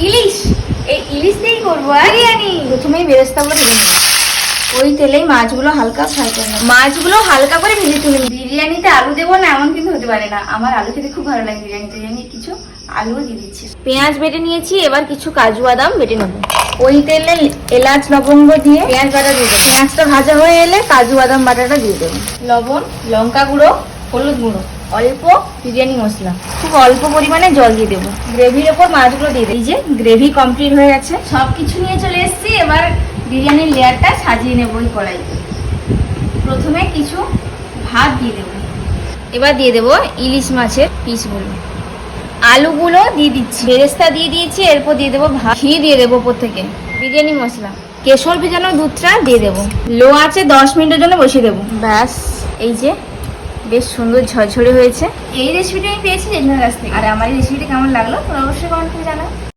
ইলিশ, এই ইলিশ দিয়েই করবো বিরিয়ানি। প্রথমেই বেরেস্তাগুলো ভেজে নেব। ওই তেলেই মাছগুলো হালকা ফ্রাই করে নেব। মাছগুলো হালকা করে ভেজে তুলে। বিরিয়ানিতে আলু দেবো না এমন কিন্তু হতে পারে না, আমার আলু খেতে খুব ভালো লাগে বিরিয়ানিতে। আমি কিছু আলুও দিয়ে দিচ্ছি। পেঁয়াজ বেটে নিয়েছি, এবার কিছু কাজু বাদাম বেটে নেব। ওই তেলে এলাচ লবঙ্গ দিয়ে পেঁয়াজ বাটা দিয়ে দেবো। পেঁয়াজটা ভাজা হয়ে এলে কাজু বাদাম বাটাটা দিয়ে দেবো। লবণ, লঙ্কা গুঁড়ো, হলুদ গুঁড়ো, অল্প বিরিয়ানি মশলা, খুব অল্প পরিমাণে জল দিয়ে দেবো। গ্রেভির ওপর মাছগুলো দিয়ে দেবো। এই যে গ্রেভি কমপ্লিট হয়ে গেছে, সব কিছু নিয়ে চলে এসেছি। এবার বিরিয়ানির লেয়ারটা সাজিয়ে নেবো ওই কড়াইতে। প্রথমে কিছু ভাত দিয়ে দেবো। এবার দিয়ে দেবো ইলিশ মাছের পিসগুলো। আলুগুলো দিয়ে দিচ্ছি। বেরেস্তা দিয়ে দিয়েছি, এরপর দিয়ে দেবো ভাত। ঘি দিয়ে দেবো ওপর থেকে, বিরিয়ানি মশলা, কেশর ভেজানো দুধটা দিয়ে দেবো। লো আছে 10 মিনিটের জন্য বসিয়ে দেবো। ব্যাস, এই যে বেশ সুন্দর ঝরঝরে হয়েছে। এই রেসিপিটা আমি পেয়েছি জেঠিমার কাছ থেকে। আর আমার এই রেসিপিটা কেমন লাগলো তোমরা অবশ্যই কমেন্ট করে জানাও।